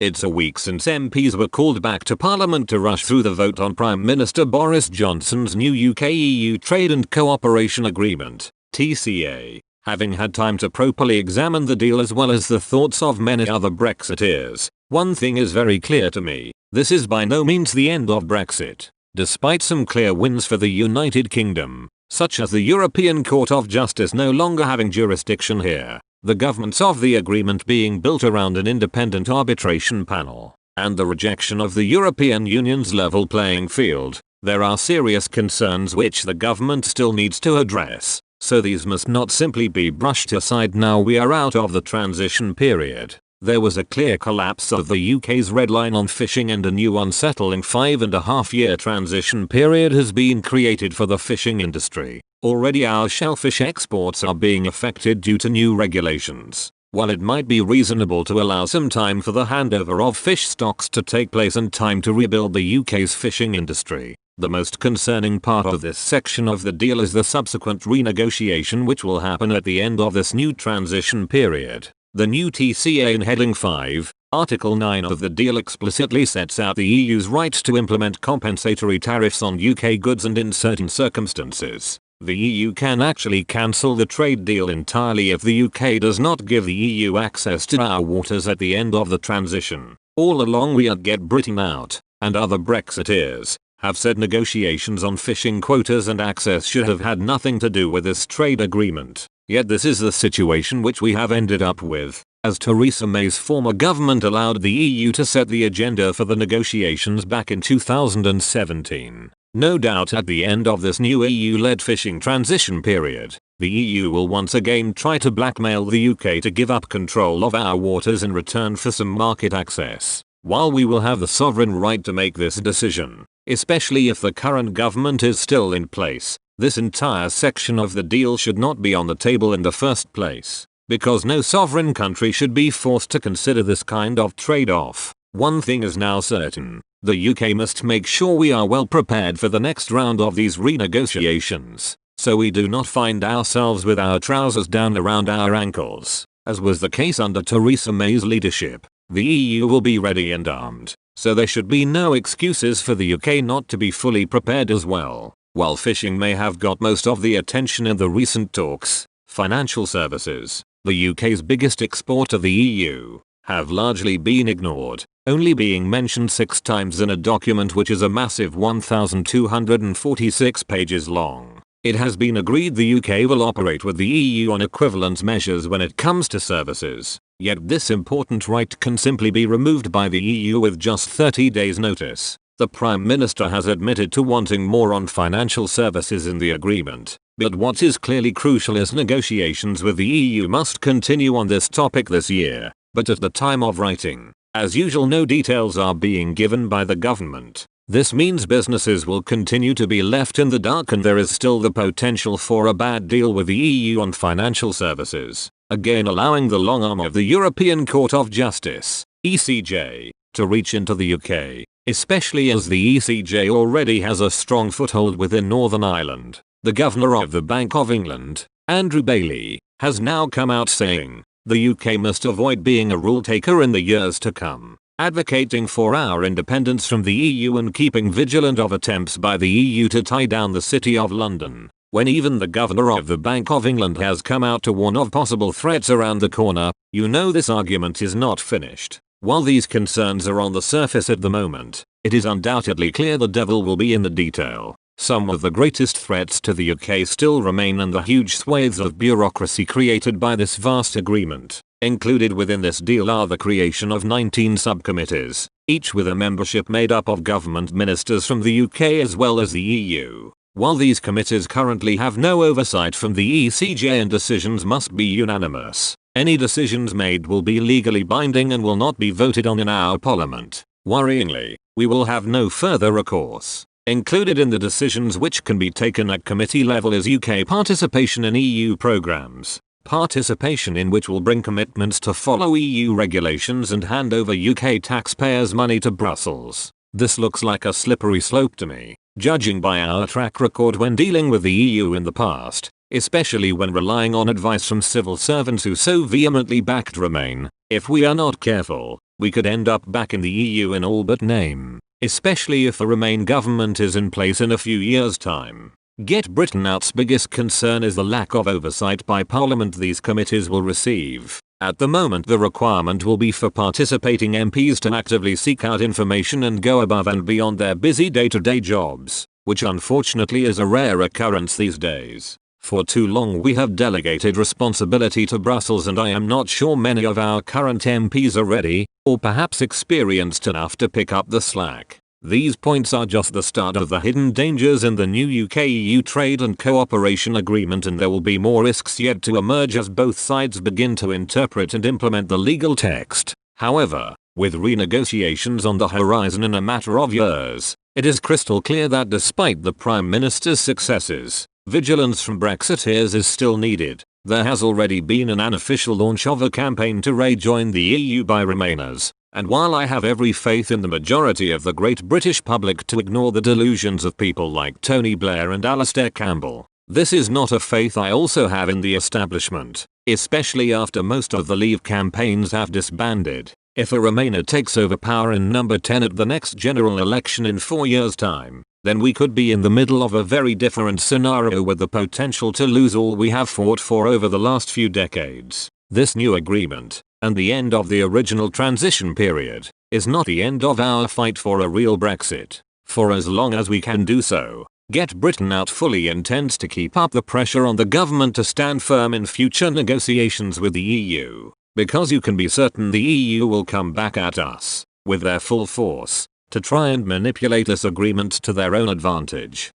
It's a week since MPs were called back to Parliament to rush through the vote on Prime Minister Boris Johnson's new UK-EU Trade and Cooperation Agreement, TCA, having had time to properly examine the deal as well as the thoughts of many other Brexiteers. One thing is very clear to me: this is by no means the end of Brexit. Despite some clear wins for the United Kingdom, such as the European Court of Justice no longer having jurisdiction here, the governance of the agreement being built around an independent arbitration panel, and the rejection of the European Union's level playing field, there are serious concerns which the government still needs to address, so these must not simply be brushed aside now we are out of the transition period. There was a clear collapse of the UK's red line on fishing and a new unsettling 5.5-year transition period has been created for the fishing industry. Already our shellfish exports are being affected due to new regulations. While it might be reasonable to allow some time for the handover of fish stocks to take place and time to rebuild the UK's fishing industry, the most concerning part of this section of the deal is the subsequent renegotiation which will happen at the end of this new transition period. The new TCA in Heading 5, Article 9 of the deal explicitly sets out the EU's right to implement compensatory tariffs on UK goods, and in certain circumstances, the EU can actually cancel the trade deal entirely if the UK does not give the EU access to our waters at the end of the transition. All along we at Get Britain Out, and other Brexiteers, have said negotiations on fishing quotas and access should have had nothing to do with this trade agreement. Yet this is the situation which we have ended up with, as Theresa May's former government allowed the EU to set the agenda for the negotiations back in 2017. No doubt at the end of this new EU-led fishing transition period, the EU will once again try to blackmail the UK to give up control of our waters in return for some market access. While we will have the sovereign right to make this decision, especially if the current government is still in place, this entire section of the deal should not be on the table in the first place, because no sovereign country should be forced to consider this kind of trade-off. One thing is now certain: the UK must make sure we are well prepared for the next round of these renegotiations, so we do not find ourselves with our trousers down around our ankles. As was the case under Theresa May's leadership, the EU will be ready and armed, so there should be no excuses for the UK not to be fully prepared as well. While fishing may have got most of the attention in the recent talks, financial services, the UK's biggest export to the EU, have largely been ignored, only being mentioned 6 times in a document which is a massive 1,246 pages long. It has been agreed the UK will operate with the EU on equivalence measures when it comes to services, yet this important right can simply be removed by the EU with just 30 days notice. The Prime Minister has admitted to wanting more on financial services in the agreement, but what is clearly crucial is negotiations with the EU must continue on this topic this year. But at the time of writing, as usual, no details are being given by the government. This means businesses will continue to be left in the dark, and there is still the potential for a bad deal with the EU on financial services, again allowing the long arm of the European Court of Justice, ECJ, to reach into the UK, especially as the ECJ already has a strong foothold within Northern Ireland. The Governor of the Bank of England, Andrew Bailey, has now come out saying the UK must avoid being a rule taker in the years to come, advocating for our independence from the EU and keeping vigilant of attempts by the EU to tie down the City of London. When even the Governor of the Bank of England has come out to warn of possible threats around the corner, you know this argument is not finished. While these concerns are on the surface at the moment, it is undoubtedly clear the devil will be in the detail. Some of the greatest threats to the UK still remain, and the huge swathes of bureaucracy created by this vast agreement. Included within this deal are the creation of 19 subcommittees, each with a membership made up of government ministers from the UK as well as the EU. While these committees currently have no oversight from the ECJ and decisions must be unanimous, any decisions made will be legally binding and will not be voted on in our parliament. Worryingly, we will have no further recourse. Included in the decisions which can be taken at committee level is UK participation in EU programs, participation in which will bring commitments to follow EU regulations and hand over UK taxpayers' money to Brussels. This looks like a slippery slope to me, judging by our track record when dealing with the EU in the past, especially when relying on advice from civil servants who so vehemently backed Remain. If we are not careful, we could end up back in the EU in all but name, especially if a Remain government is in place in a few years' time. Get Britain Out's biggest concern is the lack of oversight by Parliament these committees will receive. At the moment the requirement will be for participating MPs to actively seek out information and go above and beyond their busy day-to-day jobs, which unfortunately is a rare occurrence these days. For too long we have delegated responsibility to Brussels, and I am not sure many of our current MPs are ready, or perhaps experienced enough to pick up the slack. These points are just the start of the hidden dangers in the new UK-EU trade and cooperation agreement, and there will be more risks yet to emerge as both sides begin to interpret and implement the legal text. However, with renegotiations on the horizon in a matter of years, it is crystal clear that despite the Prime Minister's successes, vigilance from Brexiteers is still needed. There has already been an unofficial launch of a campaign to rejoin the EU by Remainers, and while I have every faith in the majority of the great British public to ignore the delusions of people like Tony Blair and Alastair Campbell, this is not a faith I also have in the establishment, especially after most of the Leave campaigns have disbanded. If a Remainer takes over power in number 10 at the next general election in 4 years' time, then we could be in the middle of a very different scenario with the potential to lose all we have fought for over the last few decades. This new agreement, and the end of the original transition period, is not the end of our fight for a real Brexit. For as long as we can do so, Get Britain Out fully intends to keep up the pressure on the government to stand firm in future negotiations with the EU, because you can be certain the EU will come back at us, with their full force, to try and manipulate this agreement to their own advantage.